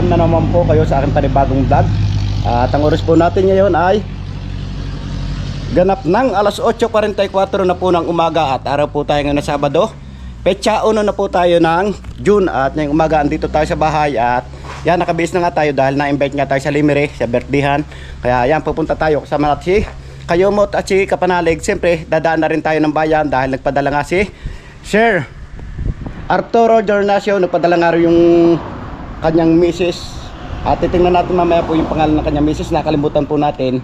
na naman po kayo sa aking panibagong vlog. At ang oras po natin ngayon ay ganap ng alas 8:44 na po ng umaga. At araw po tayo ngayon na Sabado, petsa 1 na po tayo ng June. At ngayong umaga andito tayo sa bahay. At yan, nakabihis na nga tayo dahil na-invite nga tayo sa Limere, sa birthdayhan. Kaya yan, pupunta tayo kasama natin si Kayumot at si Kapanalig. Siyempre dadaan na rin tayo ng bayan dahil nagpadala nga si Sir Arturo Jornacio. Nagpadala nga rin yung kanyang misis. At titingnan natin mamaya po yung pangalan ng kanyang misis. Nakalimutan po natin.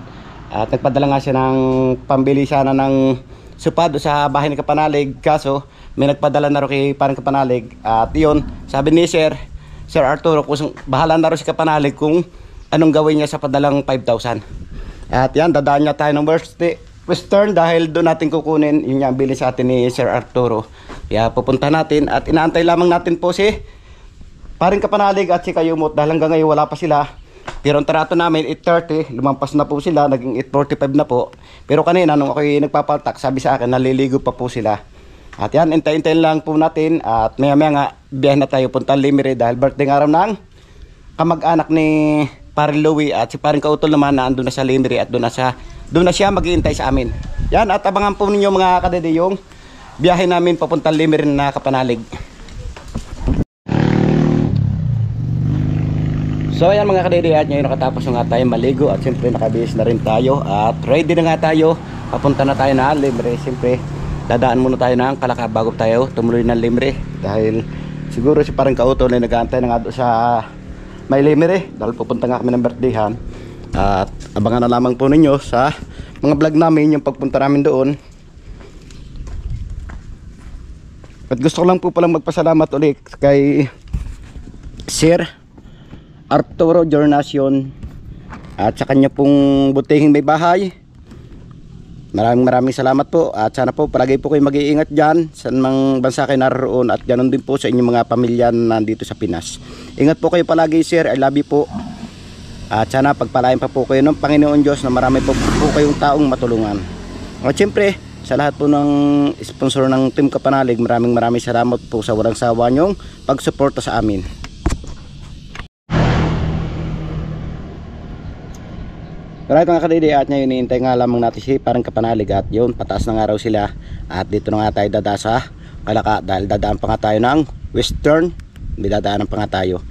At nagpadala nga siya ng pambili sana ng supado sa bahay ni Kapanalig. Kaso may nagpadala na rin kay parang Kapanalig. At yun, sabi ni Sir Arturo, kung bahala na rin si Kapanalig kung anong gawin niya sa padalang 5,000. At yan, dadaan niya tayo ng Western dahil doon natin kukunin yung niya bili sa atin ni Sir Arturo. Kaya pupunta natin at inaantay lamang natin po si paring Kapanalig at si Kayumot dahil hanggang ngayon wala pa sila. Pero ang tarato namin 8:30, lumampas na po sila, naging 8:45 na po. Pero kanina nung ako'y nagpapaltak, sabi sa akin naliligo pa po sila. At yan, intay-intayin lang po natin at maya-maya nga biyahe na tayo punta Limere dahil birthday araw ng kamag-anak ni Paring Louie at si Paring Kautol naman na andun na sa Limere at doon na siya mag-iintay sa amin. Yan, at abangan po ninyo mga kadede yung biyahe namin papunta Limere na Kapanalig. So ayan mga kadede, at ngayon nakatapos na nga tayo maligo at siyempre nakabihis na rin tayo at ready na nga tayo. Papunta na tayo na Limere. Siyempre dadaan muna tayo ng Kalaka bago tayo tumuloy ng Limere dahil siguro si Paring Kautol na nag-aantay na nga doon sa may Limere dahil pupunta nga kami ng birthdayhan. At abangan na lamang po ninyo sa mga vlog namin yung pagpunta namin doon. At gusto ko lang po palang magpasalamat ulit kay Sir Arturo Jornacion at sa kanya pong butihing may bahay. Maraming salamat po at sana po palagi po kayo mag-iingat dyan sa mga bansa kayo naroon at ganoon din po sa inyong mga pamilya na nandito sa Pinas. Ingat po kayo palagi, sir. I love you po. At sana pagpalain pa po kayo ng Panginoon Diyos na marami po kayong taong matulungan. At siyempre sa lahat po ng sponsor ng Team Kapanalig, maraming salamat po sa walang sawa nyong pagsuporta sa amin. Alright mga kadede, at ngayon iniintay nga lamang natin si Parang Kapanalig at yun, pataas na nga raw sila. At dito na nga tayo dadaan sa Kalaka dahil dadaan pa nga tayo ng Western. Hindi dadaanan pa nga tayo.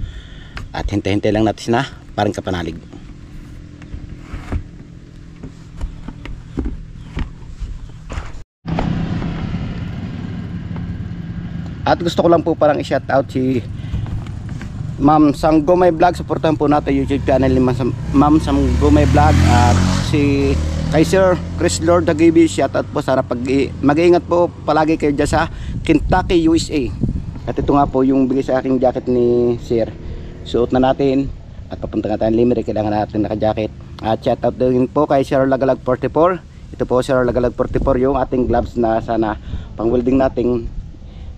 At hintay-hintay lang natin na Parang Kapanalig. At gusto ko lang po parang i-shout out si Ma'am Sanggomay Vlog. Supportahan po natin YouTube channel ni Ma'am Sanggomay Vlog. At si kay Sir Chris Lord Hagibi, shout out po. Sana mag-iingat po palagi kayo dyan sa Kentucky, USA. At ito nga po yung bigay sa aking jacket ni Sir. Suot na natin at papunta nga tayo Limere, kailangan natin naka-jacket. At shout out din po kay Sir Lagalag 44. Ito po Sir Lagalag 44 yung ating gloves na sana pang welding nating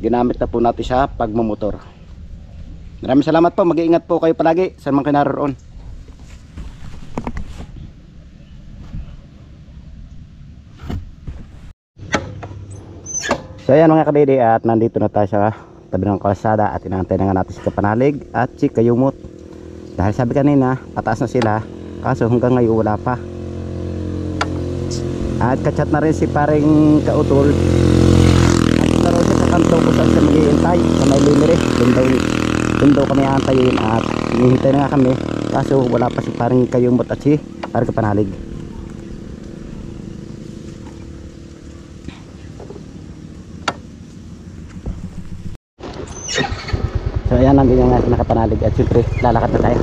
ginamit na po natin sa pagmumotor. Maraming salamat po, mag-iingat po kayo palagi saan man kayo naroon. So ayan mga kadede, at nandito na tayo sa tabi ng kalsada at inaantay na nga natin si Kapanalig at si Kayumot. Dahil sabi kanina pataas na sila, kaso hanggang ngayon wala pa. At kachat na rin si Paring Kautol at naroon siya sa kanto kung saan siya mag-iintay sa may Limere. Doon daw kami aantayin at hinihintay na nga kami, kaso wala pa si Paring Kayumot at si Paring Kapanalig. So ayan, nandun nga si Kapanalig at siyempre lalakad na tayo.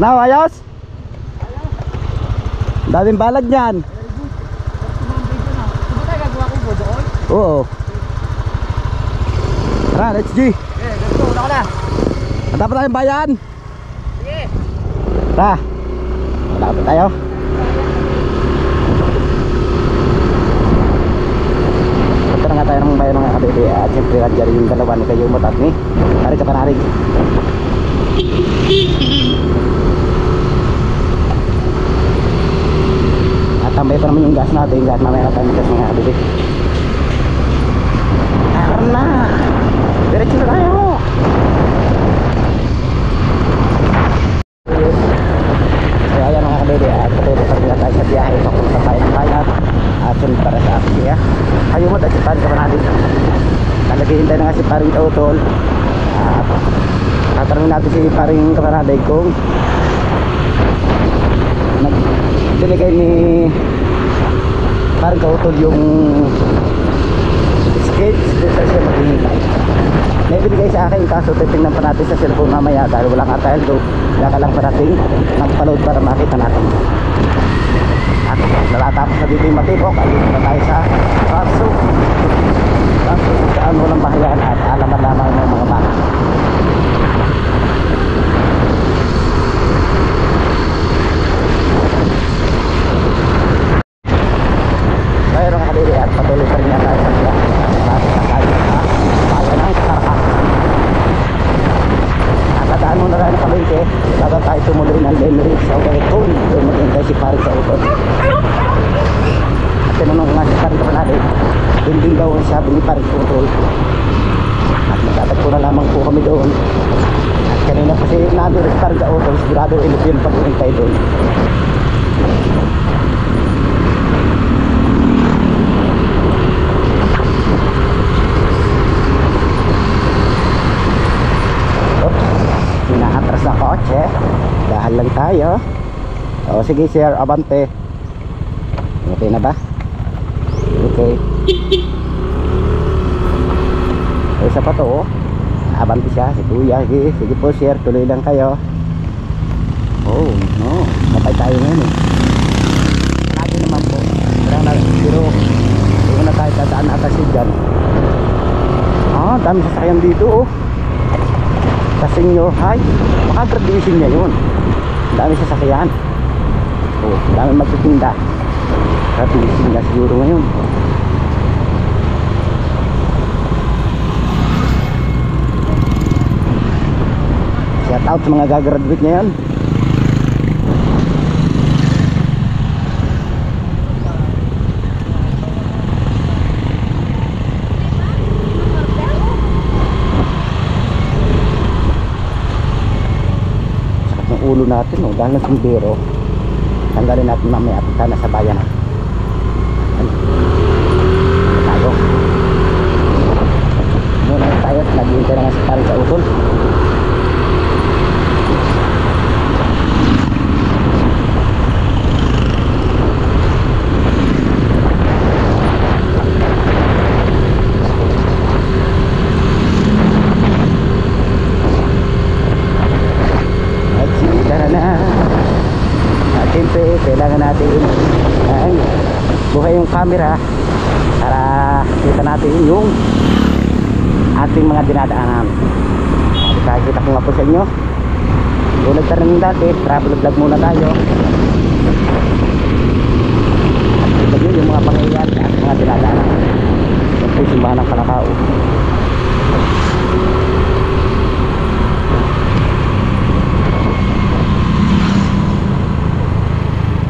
Ano, ayos? Daming balag niyan. Oo. Tara, let's G. Let's go, una ka na. Handa pa tayong bayan. Sige. Tara, lalakad na tayo. Punta na nga tayo ng bayan mga kabebe. At siyempre nandiyan yung dalawa ni Kayumot at ni Paring Kapanalig. At tambay pa naman yung gas natin. Gas mamaya na tayo ng gas mga kabebe. Tara na. Diretso diretso na tayo. So ayan mga kabebe, at patuloy pa rin tayo sa biyahe papunta tayo ng bayan at sunod para sa Asia. Ayaw mo tayo si paring Kapanadid. Nalagihintay na nga si paring Utol. At tatanungin natin si paring Kapanadid kung binigay ni paring Utol yung skates dito sa siya maghihintay. May binigay sa akin, kaso titingnan pa natin sa cellphone mamaya dahil wala nga tayo doon. Kaya lang parating nagpa-load para makita natin. At nalatapos na dito yung Matipok. Ayun na tayo sa Paso saan walang bahayan at alaman lamang ng mga baka. Mayroon ka dito at patuloy pa rin na tayo sa siya. Marami na tayo sa bayan ng Kakaraka. Nakadaan mo na rin ang kabinte bago tayo tumuloy ng Lemery sa Waitun. Doon maghintay si Paring sa Utol. At tinanong nga si Paring Kapanadid, hindi daw ang sabi ni Paring Utol. At magtatagpo na lamang po kami doon. At kanina kasi nandun si Paring Utol, sigurado ilip yun pag-hintay doon. Inaatras na kotse, dahil lang tayo. O sige sir, abante. Okay na ba? Okay. Isa pa to, abante siya, si kuya. Sige po sir, tuloy lang kayo. Oh no, matay tayo ngayon eh. Lagi naman po, pero hindi na tayo dadaan na kasi dyan. Ah, dami sasakyan dito oh. Sa senior high, baka graduation niya yun. Dami sasakyan. Oh, dami magtitinda. Graduation niya siguro ngayon. Shout out sa mga gagraduate ngayon. Ulo natin oh, dahil ng sumbero. Tanggalin natin mamaya at kita nasa bayan na tayo muna tayo at naghihintay na nga si Paring sa Utol. Kailangan natin buhay yung camera para kita natin yung ating mga dinadaanan. Kita ko nga po sa inyo, ulag ka rin dati, travel vlog muna tayo at kita nyo yung mga pangyayari at mga dinadaanan. Ito yung simbahan ng Kalakao.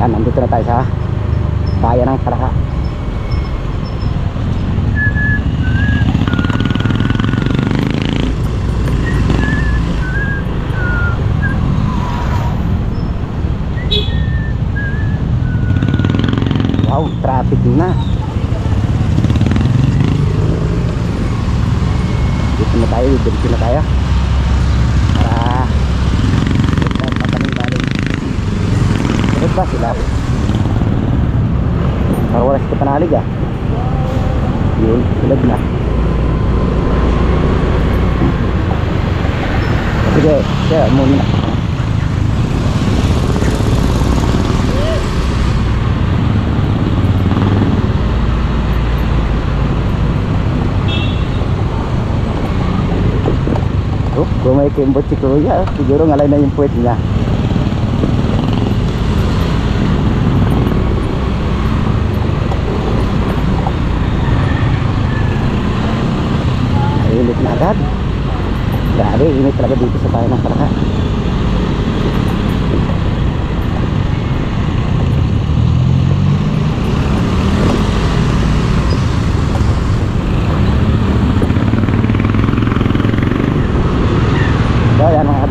Nandito na tayo sa bayan ng Kalaka. Wow, traffic na. Dito na tayo, dito na tayo. Ba sila parang wala sila panalig ah. Yun, sulag na. Sige, siya muna. Oh, kung may kimbot si kuya, siguro ngalay na yung puwet niya. Init na agad. Grabe, init talaga dito sa bayan ng Kalaka.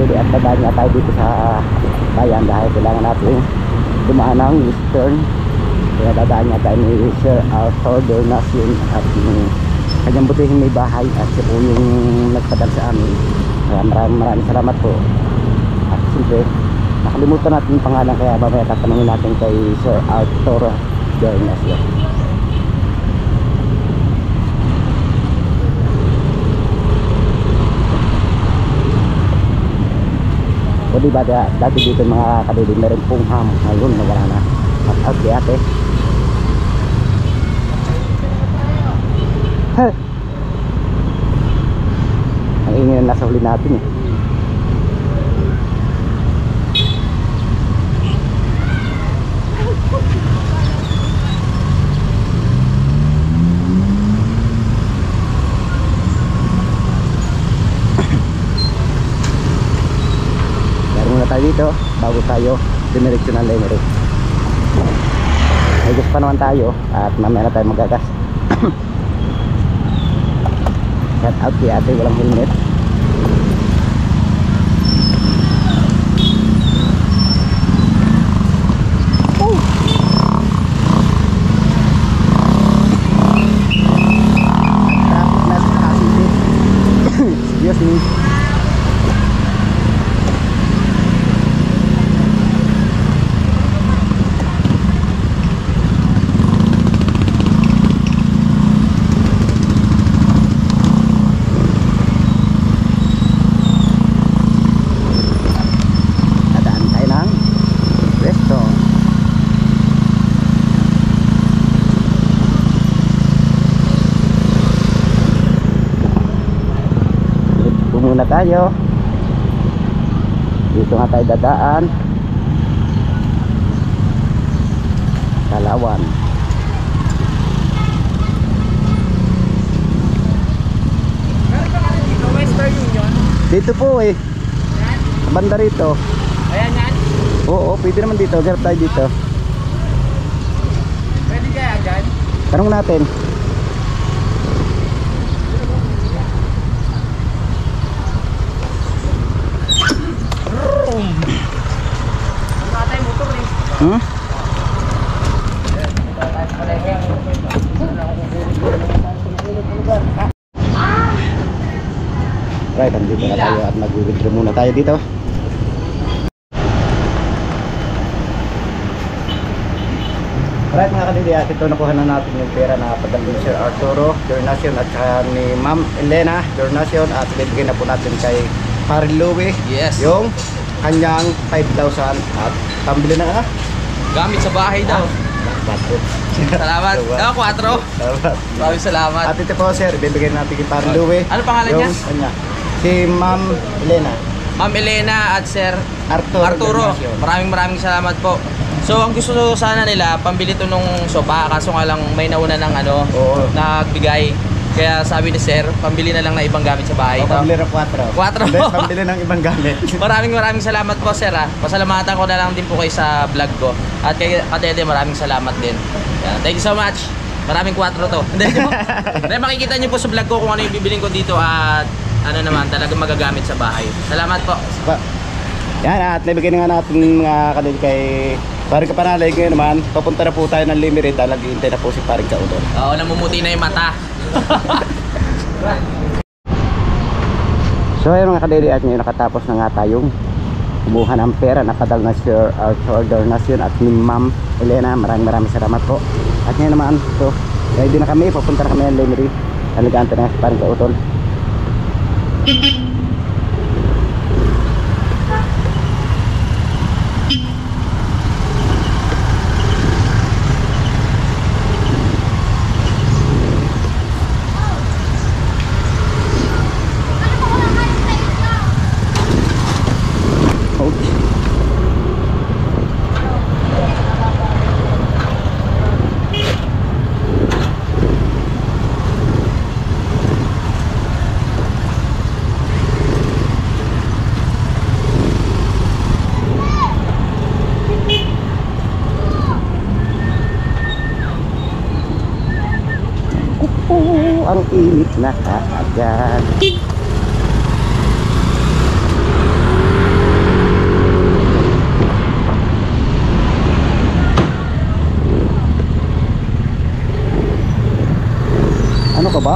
kadili at dadaan nga tayo dito sa bayan dahil kailangan natin dumaan ng Eastern. Kaya dadaan nga tayo ni Sir Arthur Dornacion at yung kanyang butihing may bahay at siya po yung nagpadal sa amin. Kaya maraming salamat po. At siyempre nakalimutan natin yung pangalan, kaya mamaya tatanungin natin kay Sir Arthur Dornacion. O diba dati dito mga kadili meron pong ham, ngayon nawala na. At out di ate. Ang ingay na nasa huli natin eh. Tayo dito bago tayo dumiretso ng Lemery. May gas pa naman tayo at mamaya na tayo magagas. Shout out kay ate walang helmet. Excuse me. Muna tayo dito nga tayo dadaan Kalawan. Western Union. Dito po eh, banda rito. Ayan yan. Oo, pwede naman dito, garap tayo dito. Pwede kaya dyan? Tanong natin. Hmm? Right, nandito na tayo at mag-withdraw muna tayo dito. Right mga kadili, at ito nakuha na natin yung pera na padala ni Sir Arturo Dornacion at saka ni Ma'am Elena Dornacion, at ibigay na po natin kay Pare Louie. Yes. Yung kanyang 5,000 at pambili na Gamit sa bahay daw. Salamat. Salamat. 4. Salamat. Maraming salamat. At ito po sir, ibibigay natin kay Pare Louie. Ano pangalan niya? Kanya. Si Ma'am Elena Ma'am Elena at Sir Arturo. Maraming salamat po. So ang gusto sana nila, pambili to nung sopa, kaso nga lang may nauna ng Oo. nagbigay. Kaya sabi ni Sir, pambili na lang na ibang gamit sa bahay. O, pambili ng 4. 4. Hindi, pambili ng ibang gamit. Maraming salamat po Sir ha. Pasalamatan ko na lang din po kayo sa vlog ko. At kay Katete, maraming salamat din. Yan. Thank you so much. Maraming 4 to. Hindi, makikita nyo po sa vlog ko kung ano yung bibiling ko dito at ano naman, talagang magagamit sa bahay. Salamat po. Yan, at nabigay na nga natin mga kadil kay Paring Kapanalay. Ngayon naman, papunta na po tayo ng Lemery dahil naghihintay na po si Paring Kaudon. Oo, namumuti na yung mata. So ayun mga kadili, at ngayon nakatapos na nga tayong kumuha ng pera na padala na Sir Arthur Dornacion at ni Ma'am Elena. Maraming salamat po. At ngayon naman, so ready na kami, papunta na kami ng Lemery. Nag-aantay na si Paring Kaudon. Ang init na kaagad.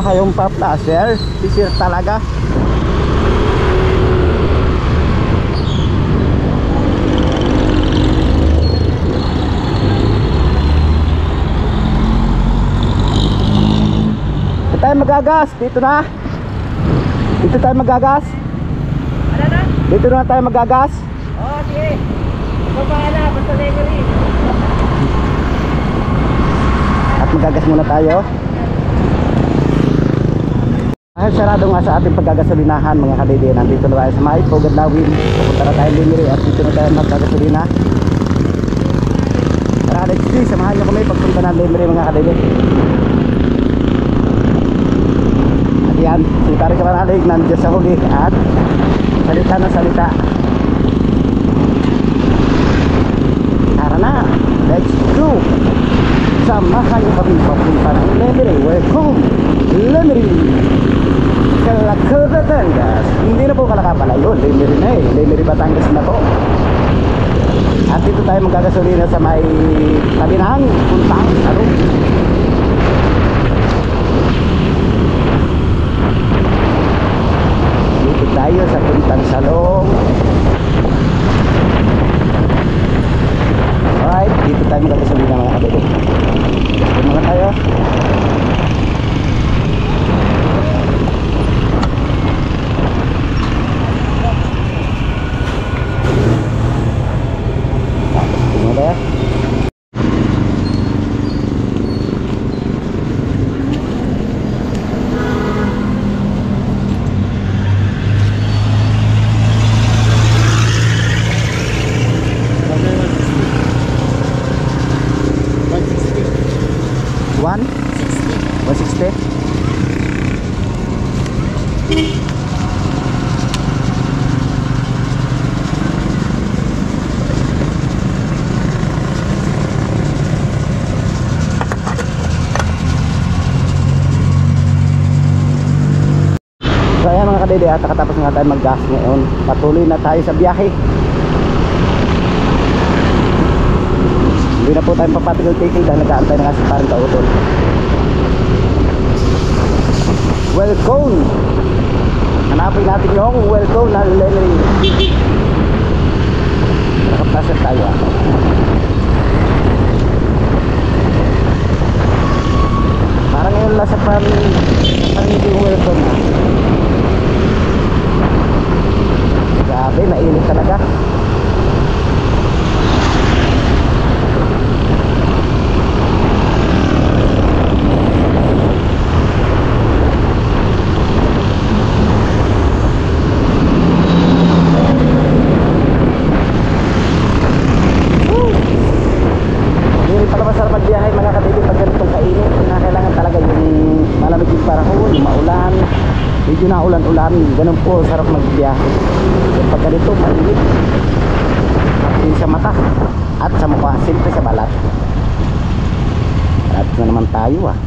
kayong pa-flasher. Si Sir talaga. Dito tayo magagas. Dito na. Dito tayo magagas. Ano na? Dito na tayo magagas. Oo, sige. Ikaw bahala, basta lemery. At magagas muna tayo. Dahil sarado nga sa ating paggagasolinahan mga kadede, nandito na tayo sa may Pugad Lawin. Pupunta na tayo Limiri at dito na tayo magkagasolina. Tara, let's see, samahan nyo kami pagpunta ng Limiri mga kadede. At yan, si Tari Kamanalig nandiyan sa huli at salita na salita. Tara na, let's go! Samahan nyo kami papunta ng Limiri. Welcome, Limiri! Batangas. Hindi na po Kalakapalayo, Limiri na eh. Limiri Batangas na po. At dito tayo magkagasolina sa may tabi ng Puntang Salong. Dito tayo sa Puntang Salong. Alright, dito tayo magkagasolina mga kabebe. Dito mga tayo. One? 160. So ayan mga kadede, at nakatapos nga tayo mag-gas ngayon. Patuloy na tayo sa biyahe. Hindi na po tayo papatigil-tigil dahil nag-aantay na nga si parang kautol. Welcome! Hanapin natin yung welcome na Limiri. Nakapasok tayo ah. Parang ngayon lang sa hindi yung welcome ah. Grabe, mainit talaga. Medyo na ulan-ulan, ganun po sarap magbiyahe. Pag ganito, mainit din sa mata at sa mukha, siyempre sa balat. At na naman tayo ah.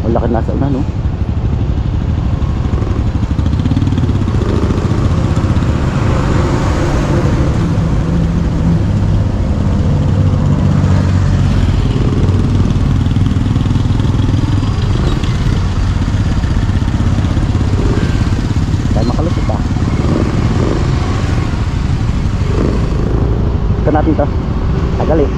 Wala ka nasa ulan no. Natin to tagal eh.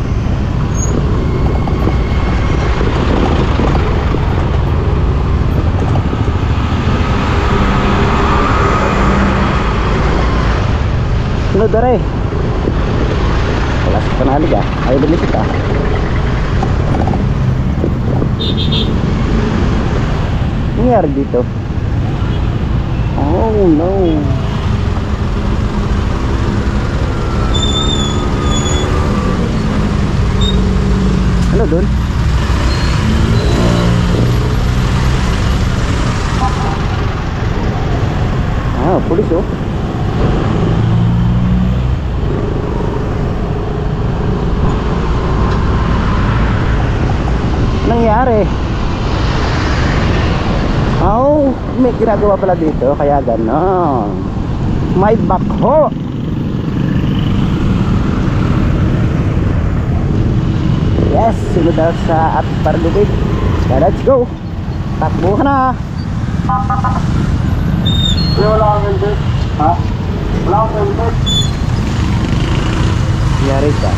Sunod dere wala sa panalig ah, ayaw lumisit ah. Nangyari dito? Oh no. Ano dun? Ah, pulis oh. Nangyari? Oh, may ginagawa pala dito kaya ganon. May backhoe. Yes, sunod na sa ating parlubid. Let's go. Takbo ka na. Wala kang helmet. Ha? Wala kang helmet. Yari ka.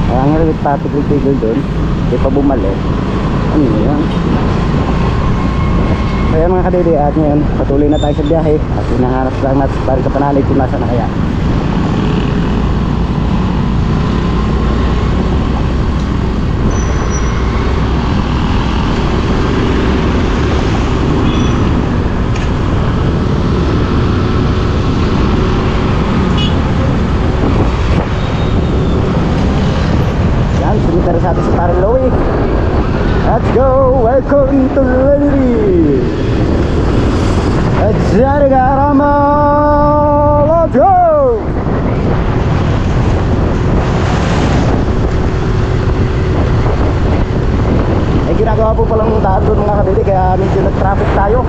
Ang helmet patigil-tigil doon. Hindi pa bumalik. Ano yan? So yan mga kadede, at ngayon patuloy na tayo sa biyahe at hinahanap lang natin para sa panalig kung nasa na kaya. Yan, sumita rin sa atin si Parang Louie. Let's go! Welcome to Lenny! Exarigarama! Let's go! Ay ginagawa po palang daan doon mga kabili, kaya medyo nag-traffic tayo.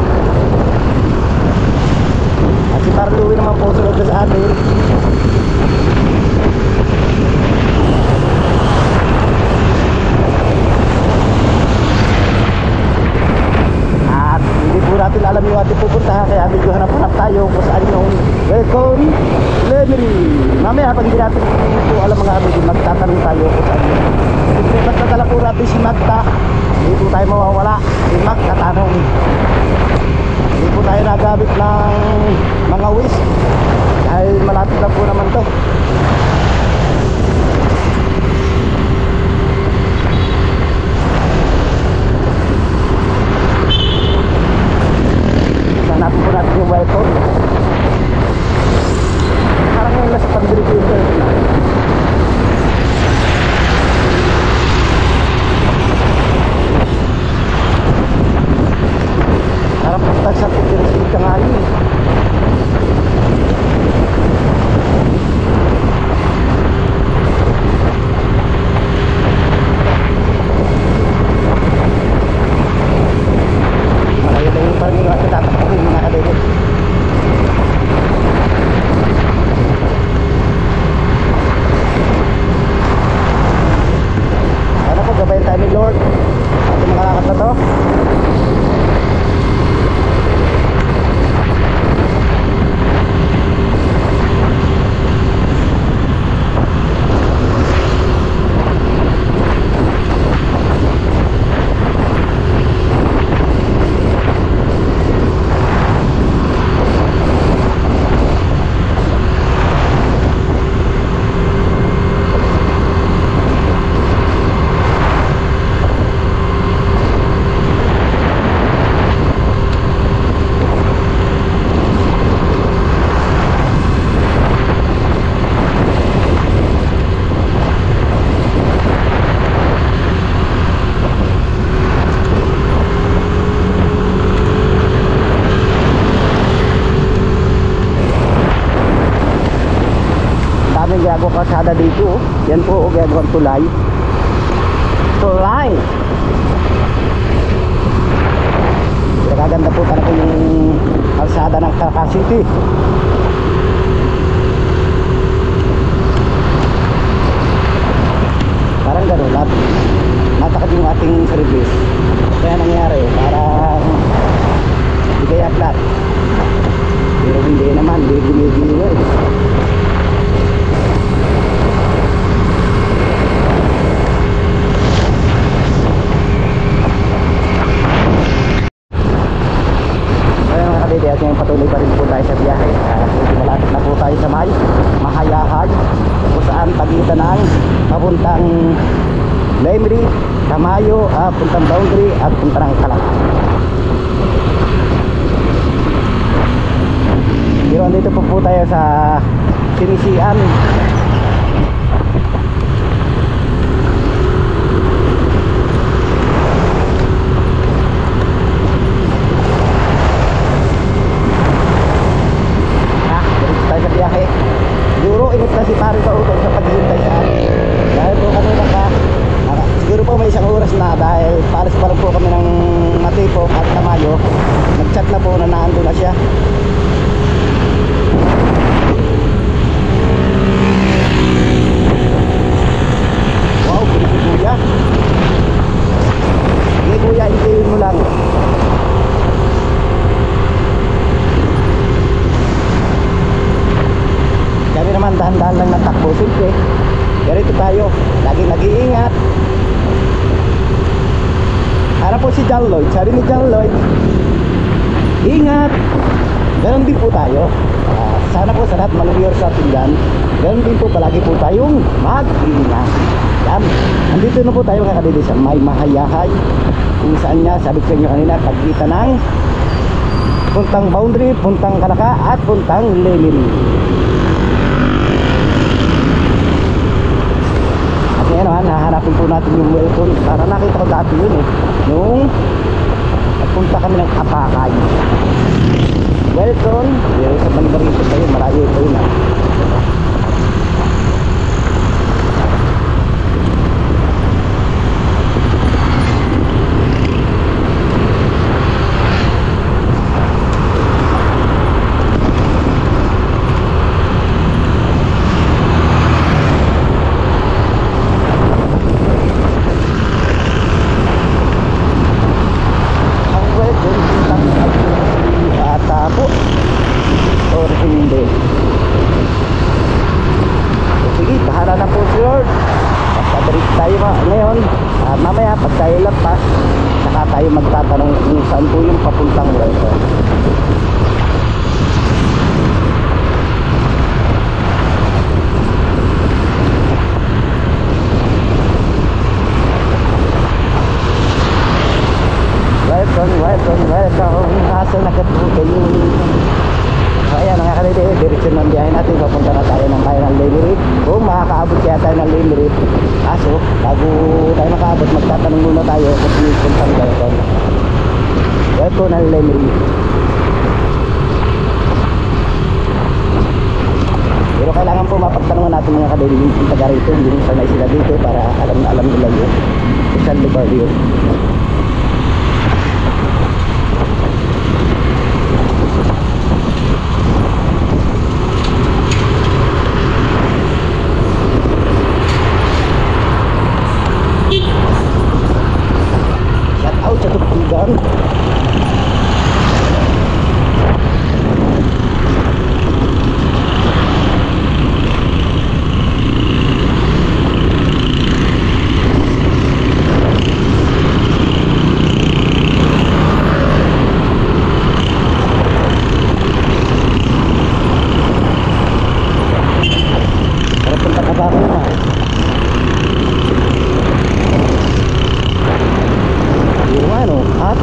At si Parang Louie naman po sunod na sa atin. Natin alam yung ating pupuntahan, kaya medyo hanap-hanap tayo kung saan yung Welcome Lemery. Mamaya pag hindi natin po alam mga abig, magtatanong tayo kung saan yun. Siyempre magtatala po natin si Magda, hindi po tayo mawawala. Si Magda tanong, hindi po tayo nagamit ng mga wish dahil malapit lang po naman to. Hanapin po natin yung welcome. Parang ngayon nasa pandiri ko yung welcome. Parang pagtag sa pagkirasig ka nga yun. Kalsada dito, yan po gagawang tulay. Nagaganda po talaga yung kalsada ng Caracas City. Parang gano'n, natakad yung ating service. Kaya nangyari, parang hindi kaya flat. Pero hindi naman, hindi gumigilo eh. At ngayon patuloy pa rin po tayo sa biyahe. Malapit na po tayo sa Mahayahay, kung saan pagitan ng papuntang Lemery, Tamayo, puntang Boundary at puntang Calacas. Pero andito po tayo sa Sinisian. Siguro init na si Pari Pauto sa paghihintay sa akin. Dahil po kanina siguro po may isang oras na dahil pares pa lang po kami ng Matipok at Tamayo. Nag-chat na po na naando na siya. Wow, bilis ni kuya. Sige kuya, intayin mo lang. Kami naman dahan-dahan lang natakbo. Siyempre, ganito tayo, lagi nag-iingat. Harap po si John Lloyd. Sabi ni John Lloyd, ingat. Ganon din po tayo. Sana po sa lahat manuriyor sa atin dyan, ganon din po palagi po tayong mag-iingat. Yan. Andito na po tayo mga kadidi sa May Mahayahay. Kung saan niya, sabi ko sa inyo kanina, pagkita ng puntang Boundary, puntang Kalaka at puntang Lemery. At yan, hahanapin po natin yung welcome. Para nakita ko dati yun eh, nung nagpunta kami ng Apakay. Welcome, pero sa Bandarito tayo, malayo ito yun. Sige, bahala na po si Lord. Basta diretso tayo ngayon. At mamaya pag tayo lampas, saka tayo magtatanong kung saan po yung papuntang welcome. Welcome. Nasa nakatuloy yung ayan, mga kalidi, direksyon ng biyahe natin. Papunta na tayo ng kaya ng Lemery. Kung makakaabot kaya tayo ng Lemery. Kaso, bago tayo makaabot, magtatanong muna tayo kung puntang welcome. Welcome ng Lemery. Pero kailangan po mapagtanungan natin mga kalidi yung taga rito, yung sanay sila dito para alam na alam nila yun. Isang lugar yun.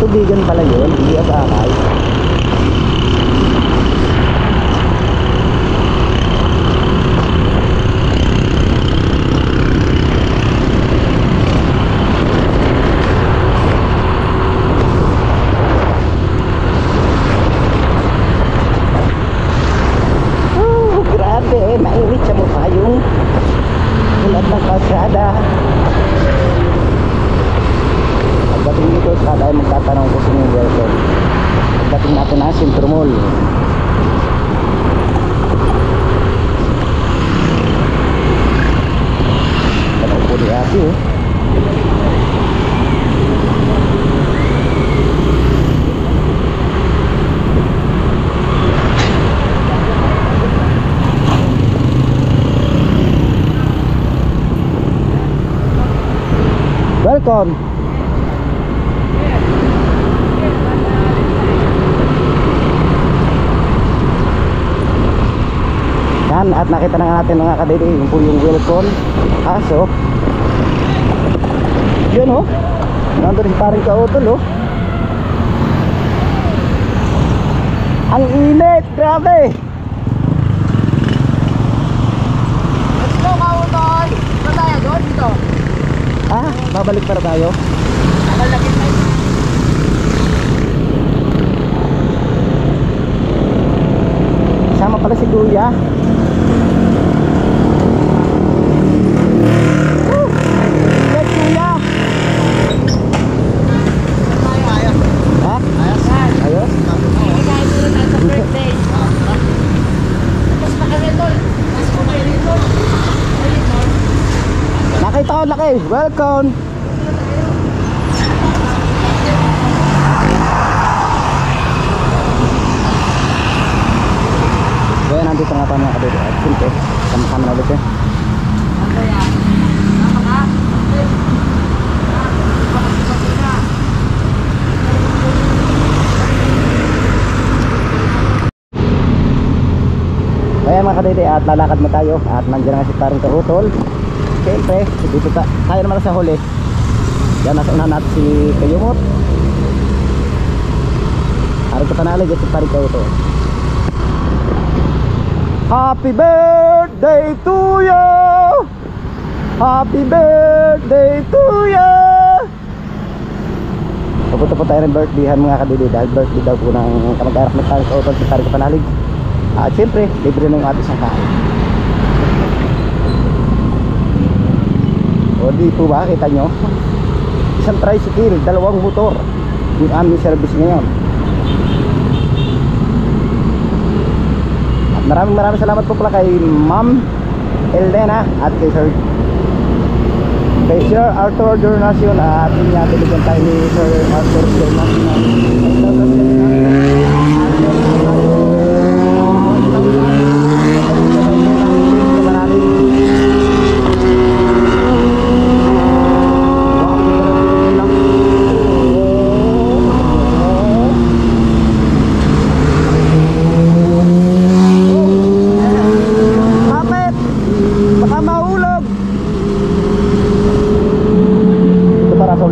Tubigan pala yun, hindi Apakay. Grabe, mainit sa mukha yung ulat ng kalsada. Pagdating dito, saka tayo magtatanong kung sino yung welcome. Pagdating natin na Sentro Mall. Tanong po di ate oh. Welcome. Yan, at nakita na natin mga kadidi yung po yung welcome. Kaso yun oh, nandun si paring kautol oh. Ang init, grabe. Let's go, kautol! Saan tayo? Doon dito? Ah, babalik para tayo. Nakalagin tayo. Sama pala si Kuya. Yes, Kuya. wow, laki. Welcome. Kaya nandito nga tayo mga kadede. At siyempre, sama-sama na ulit eh. Kaya mga kadede, at lalakad na tayo. At nandiyan nga si paring Karutol. Siyempre, dito tayo naman sa huli. Yan, nasa unahan natin si Kayumot. Harap ka panalig at si paring Karutol. Happy birthday to you. Happy birthday to you. Pupunta po tayo ng birthdayhan mga kadede. Dahil birthday daw po ng kamag-arak ng paring Karutol si paring Kapanalig. At siyempre, libre na yung ating sangkain. O di po ba, kita nyo? Isang tricycle, 2 motor yung aming service ngayon. At maraming salamat po pala kay Ma'am Elena at kay Sir Arthur Jornacion. At yun nga, binigyan tayo ni Sir Arthur Jornacion.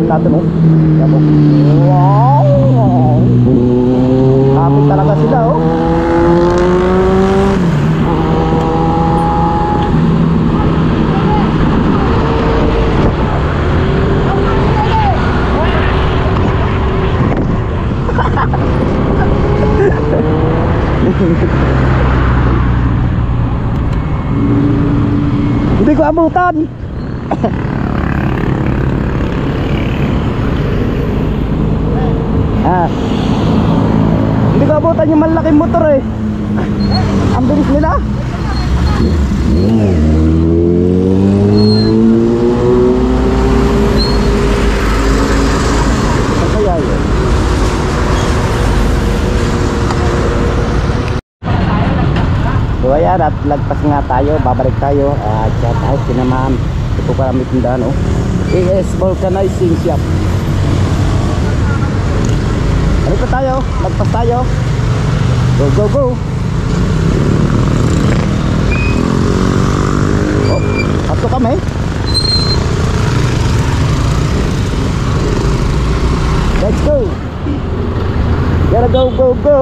Natin oh. Yan oh. Wow! Kapit talaga sila oh. Hindi ko abutan. Hindi ko abutan yung malaking motor eh. Ang bilis nila. Saan kaya yun? So ayan, at lagpas nga tayo. Babalik tayo. Shout out sina ma'am. Ito pa kami tindahan oh. AS Vulcanizing Shop. Dito tayo, lagpas tayo. Go, go, go. Oh, ato kami. Let's go. Gotta go, go, go.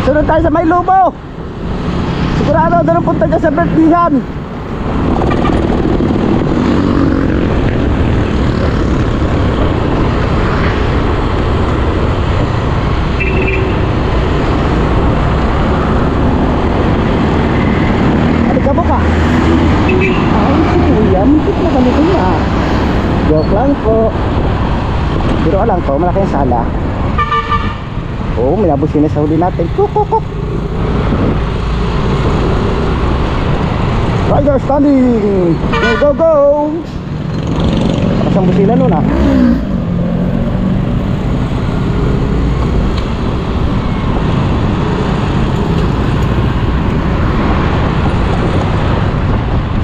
Sunod tayo sa May Lubo. Sigurado doon punta dyan sa birthdayhan. Halika mo ka. Ay, yan. Hindi na kami kanya. Joke lang po. Pero lang po, malaki ang sala. Oh, may nabusina sa huli natin. Kuk. Rider standing. Go, go, go. Pasang busina nun ah.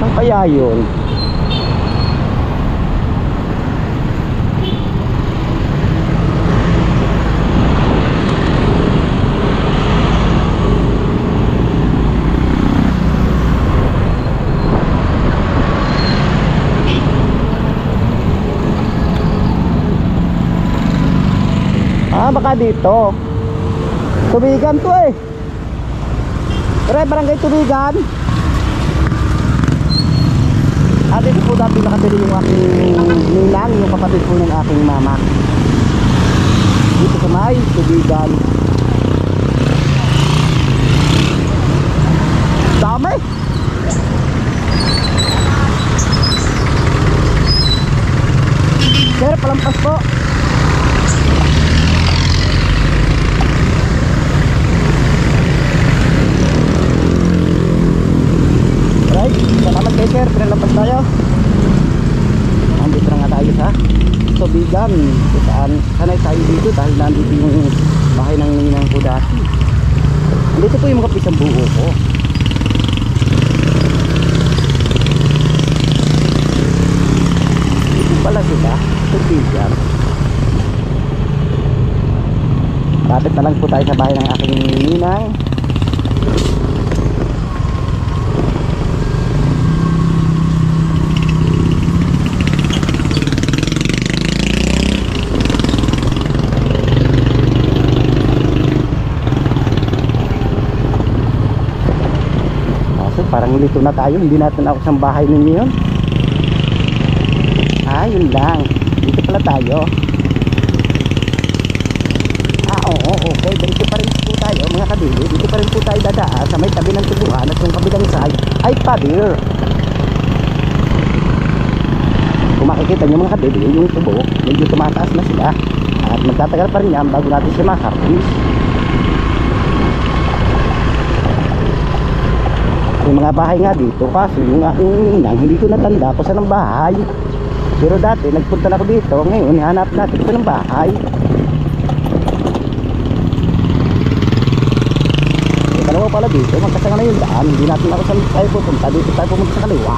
Saan kaya yun? Baka dito Tubigan to eh. Pero barangay Tubigan. At dito po dati nakatili yung aking ninang, yung kapatid po ng aking mama. Dito sa may Tubigan. Dami. palampas po. Alright, salamat kay sir, pinalampas tayo. Nandito na nga tayo sa tubigan kung saan sanay tayo dito dahil nandito yung bahay ng ninang ko dati. Nandito po yung mga pisang buo ko. Dito pala sila, tubigan. Lapit na lang po tayo sa bahay ng aking ninang. Parang lito na tayo, hindi natin ako sa bahay ninyo yun. Yun lang, dito pala tayo. Oo, okay, dito pa rin po tayo mga kadili. Dito pa rin po tayo dadaan sa may tabi ng tubuhan at yung kabilang side ay padir. Kung makikita nyo mga kadili, yung tubo medyo tumataas na sila at magtatagal pa rin yan bago natin siya makartis. May mga bahay nga dito kasi yung aking inang hindi ko natanda kung saan ang bahay, pero dati nagpunta na ako dito. Ngayon hanap natin kung saan ang bahay. May dalawa pala dito, magkasanga na yung daan. Hindi natin ako saan tayo pupunta. Dito tayo pumunta sa kaliwa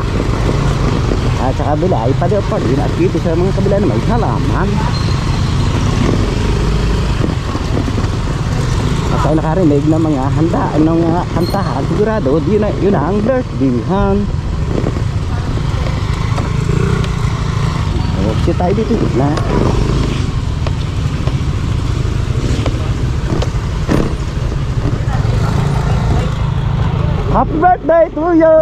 at sa kabila ay paliw pa rin. At dito sa mga kabila naman halaman. Tayo nakarinig ng mga handaan ng mga kantahan, sigurado yun ang birthdayhan. Okay tayo dito na. Happy birthday to you!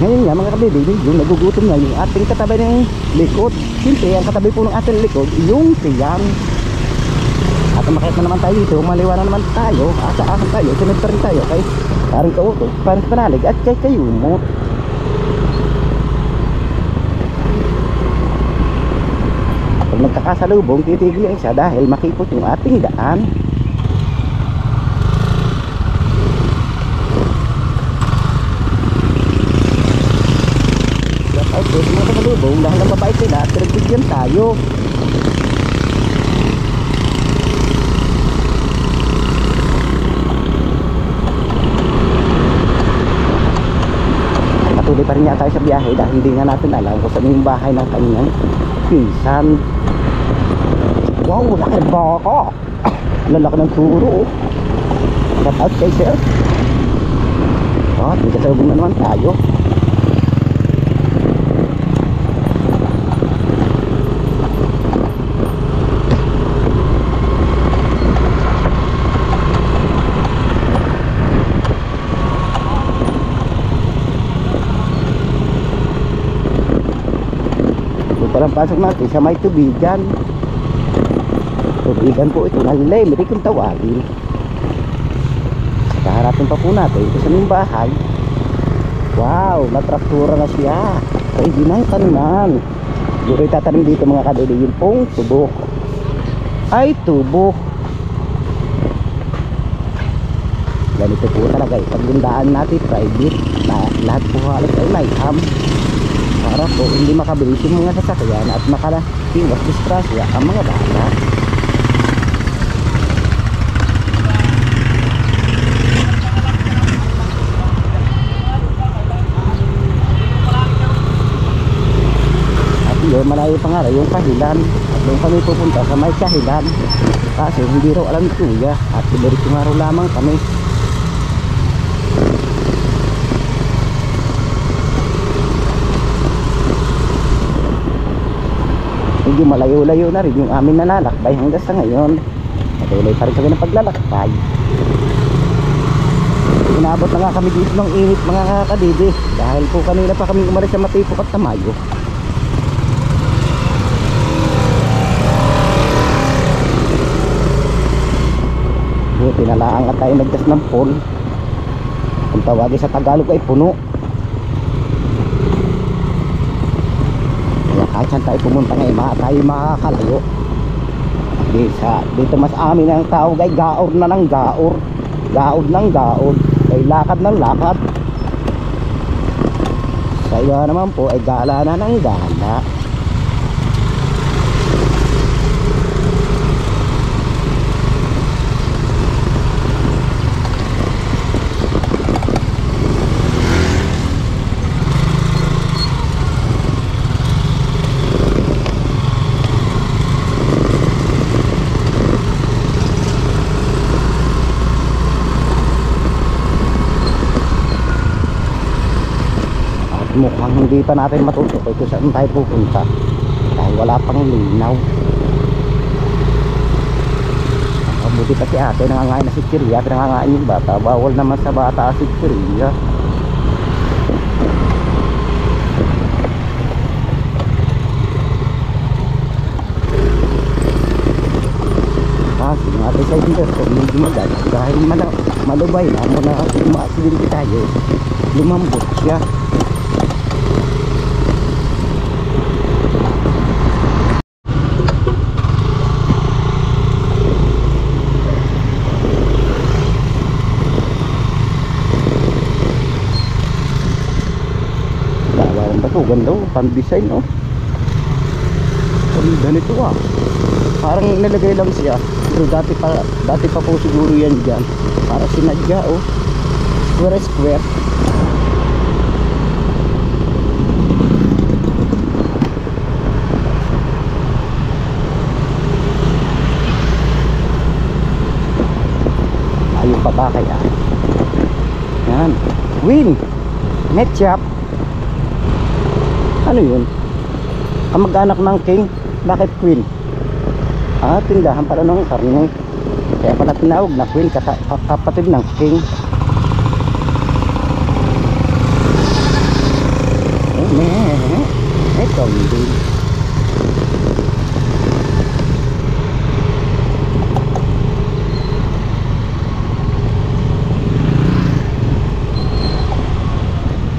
Ngayon nga mga kabibig, yung nagugutom na yung ating katabi ng likod. Siyempre ang katabi po ng ating likod yung tiyan. At makita na naman tayo dito, maliwanag naman tayo, asa-asa tayo, sunod pa rin tayo kay parang kauto, parang panalig at kay kayumot. Pag nagkakasalubong, titigil yung isa dahil makipot yung ating daan. At ay po, mga kasalubong, dahil ang mabait sila at pinagbigyan tayo. Tuloy pa rin niya tayo sa biyahe dahil hindi nga natin alam kung saan yung bahay ng kanyang pinsan. Wow, laki ng baka. Lalaki ng turo. Shout out kay sir. May kasalubong na naman tayo. Parang pasok natin sa may tubigan. Tubigan po ito na limerick kung tawagin. Kaharapin pa po natin ito sa yung bahay. Wow, natraktura na siya. Pwede na yung tanunan. Siguro itatanim dito mga kadili yung pong tubo. Ay tubo. Ganito po talaga paggundaan natin private na lahat po halos ay may para po hindi makabilis yung mga sasakyan at makalahiwas distrasya ang mga bata. At yun, malayo pa nga yung kahilan at doon kami pupunta sa may kahilan kasi hindi raw alam kuya at diretso nga raw lamang kami. Medyo malayo-layo na rin yung amin nalalakbay hanggang sa ngayon. Patuloy pa rin kami ng paglalakbay. Inabot na nga kami dito ng init mga kakadidi dahil po kanina pa kami umalis sa Matipok at Tamayo. Buti na lang at tayo nagdas ng pole. Kung tawagin sa Tagalog ay puno. Kahit saan tayo pumunta ngayon, tayo makakalayo. Dito mas amin ang tao ay gaor na ng gaor. Gaod ng gaod. Ay lakad ng lakad. Sa iba naman po ay gala na ng gala. Mukhang hindi pa natin matutukoy kung saan tayo pupunta dahil wala pang linaw. Mabuti pa si ate nangangain na sitsirya, pinangangain yung bata. Bawal naman sa bata ang sitsirya. Kasi nga ate sa inverter medyo magalit dahil malubay na muna umaaksidente tayo, lumambot siya. Ganda oh, pan-design oh. Ganda nito ah. Parang nilagay lang siya. Pero dati pa po siguro yan dyan. Para sinadya oh. Square square. Ayun pa ba kaya? Yan. Win! Net shop. Ano yun? Kamag-anak ng king. Bakit queen? Ah, tindahan pala ng karne. Kaya pala tinawag na queen, kapatid ng king. Ito din.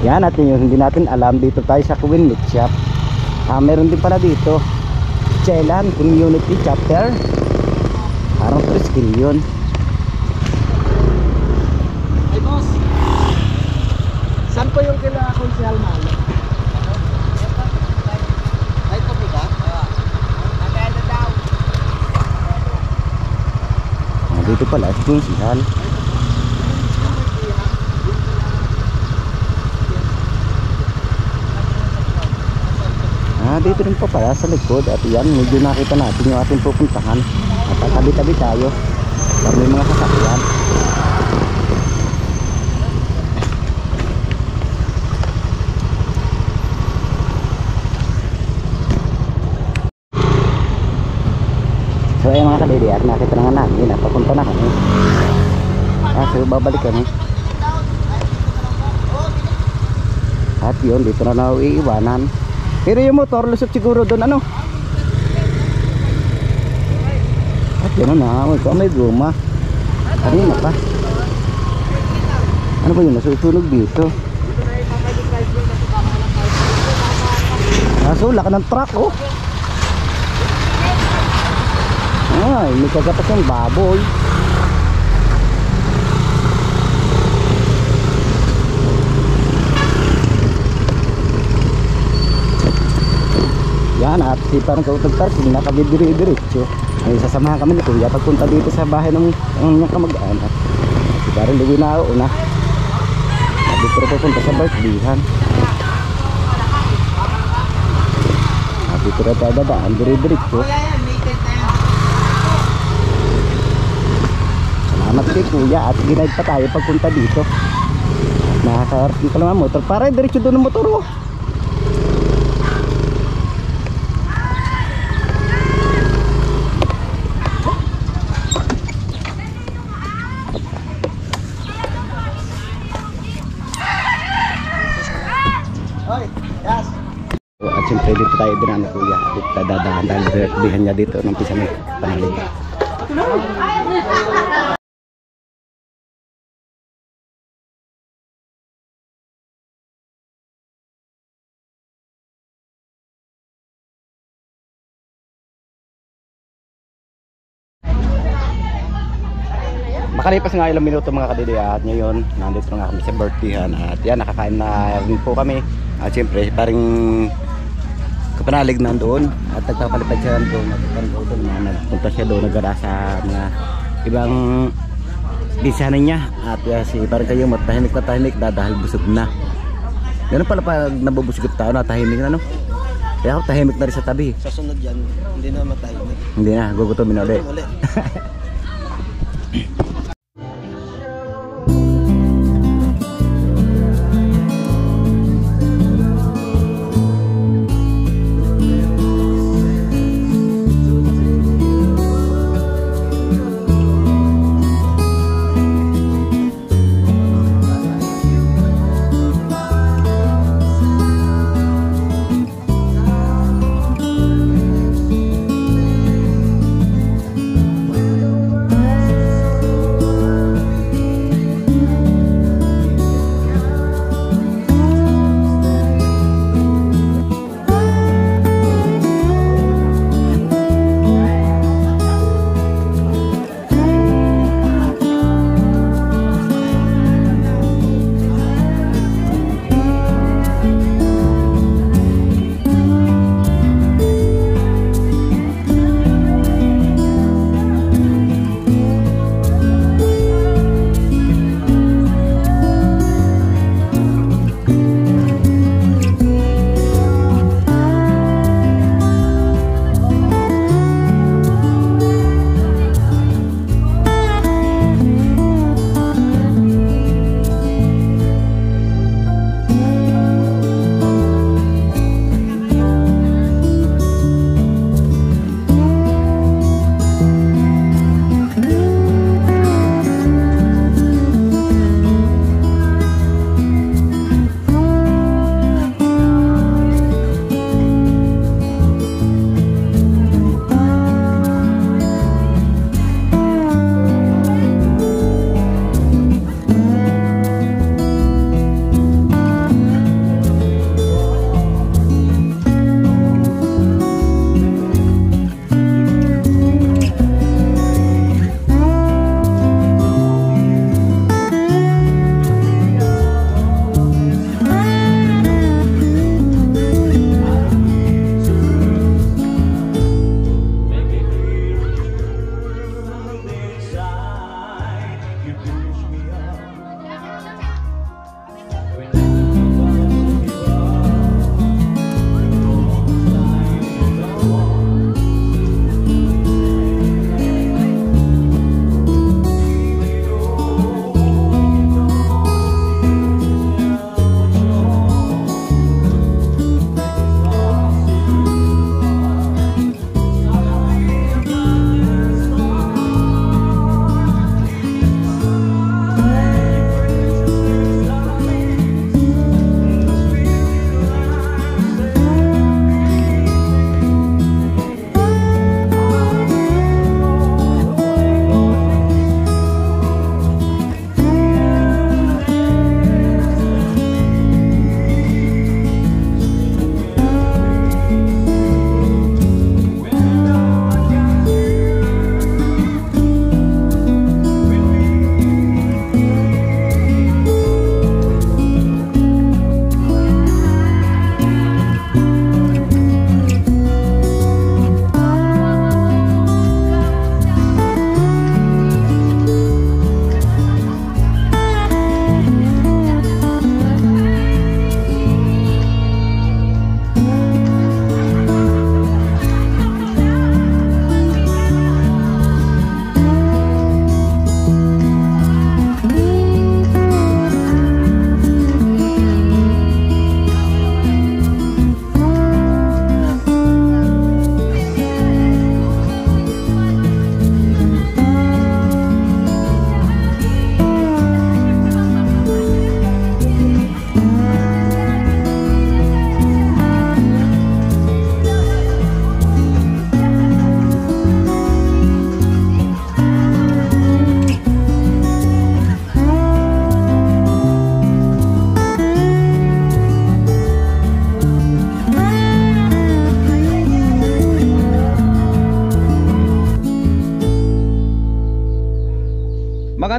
Yan natin yun, hindi natin alam. Dito tayo sa Queen Meat Shop. Meron din pala dito Chelan Community Chapter. Parang preskin yun. Ay boss, saan po yung kila Konsyal Malo? Ay ito po ba? Nagaya daw. Dito pala si Konsyal. Dito rin pa pala sa likod. At yan, medyo nakita natin yung ating pupuntahan. At tabi-tabi tayo para may mga sasakyan. So ayun mga kadidi, at nakita na nga namin na papunta na kami. So babalik kami. At yun, dito na nauiiwanan. Pero yung motor, lusot siguro doon, ano? At yun na, may guma. Kanina pa. Ano ba yun? Nasusunog dito. Nasula ka ng truck, oh. Ay, may kagatas ng baboy. Yan, at si parang kautag-parking nakabidiri-diretso. Ay sasamahan kami ni Kuya pagpunta dito sa bahay ng niyang kamag-anak. Si parang luwi na una. Dito rin pupunta sa birthdayhan. At dito rin tayo dadaan, diri-diretso. Salamat kay Kuya at ginaid pa tayo pagpunta dito. Nakaka-arting ka naman motor. Para diretso doon ng motor oh. At siyempre dito tayo dinaan ni Kuya. Dito tayo dadaan dahil birthday niya dito nung pisa may panalig. Makalipas nga ilang minuto mga kadidi at ngayon nandito nga kami sa birthdayhan at yan nakakain na rin po kami at siyempre parang kapanalig nandoon at nagpapalipad siya doon at parang nagpunta siya doon nagara sa mga ibang bisanan niya at si parang kayo matahimik na dahil busog na. Ganun pala pag nabubusog yung tao na tahimik na no. Kaya ako tahimik na rin sa tabi. Sa sunod yan, hindi na matahimik. Hindi na, gugutomin na ulit.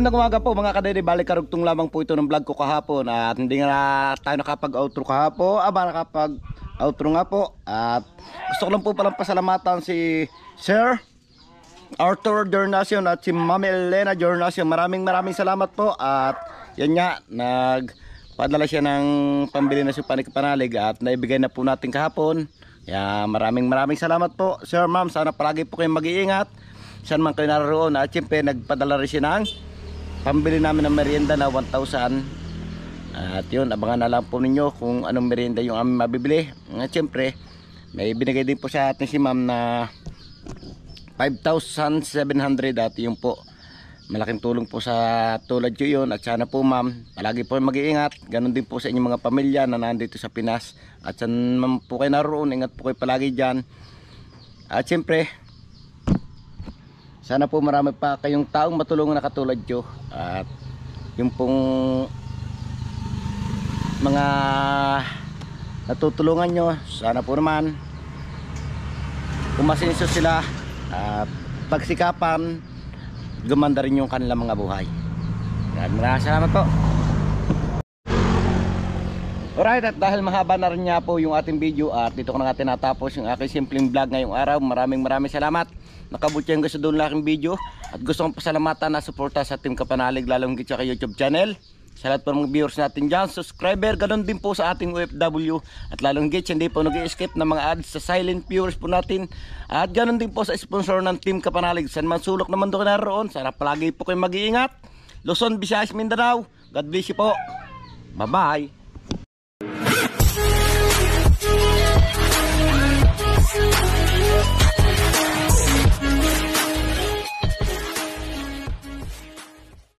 Magandang umaga po mga kadede, balik karugtong lamang po ito ng vlog ko kahapon at hindi nga tayo nakapag-outro kahapon, nakapag-outro nga po at gusto ko lang po palang pasalamatan si Sir Arthur Jornacion at si Mami Elena Jornacion. Maraming salamat po at yan nga, nagpadala siya ng pambili na Supanik Panalig at naibigay na po natin kahapon. Kaya maraming salamat po Sir, Ma'am, sana palagi po kayong mag-iingat saan man kayo naroon at syempre nagpadala rin siya ng pambili namin ng merienda na 1,000 at yun, abangan na lang po ninyo kung anong merienda yung aming mabibili. At syempre may binigay din po sa atin si Ma'am na 5,700 at yun po, malaking tulong po sa tulad nyo yun. At sana po Ma'am, palagi po mag-iingat, ganun din po sa inyong mga pamilya na nandito sa Pinas at saan man po kayo naroon, ingat po kayo palagi dyan. At syempre sana po marami pa kayong taong matulungan na katulad nyo at yung pong mga natutulungan nyo, sana po naman kumasinso sila at pagsikapan gumanda rin yung kanilang mga buhay. Maraming salamat po. Alright, at dahil mahaba na rin nga po yung ating video at dito ko na nga tinatapos yung aking simpleng vlog ngayong araw. Maraming salamat. Nakabuti yung gusto doon laking video at gusto kong pasalamatan na suporta sa Team Kapanalig, lalong gitsa kay YouTube channel. Sa lahat po ng mga viewers natin dyan, subscriber, ganun din po sa ating OFW at lalong gitsa hindi po nag-i-skip ng mga ads sa silent viewers po natin at ganun din po sa sponsor ng Team Kapanalig. San man sulok naman doon naroon, sana palagi po kayong mag-iingat. Luzon, Visayas, Mindanao, God bless you po. Bye bye.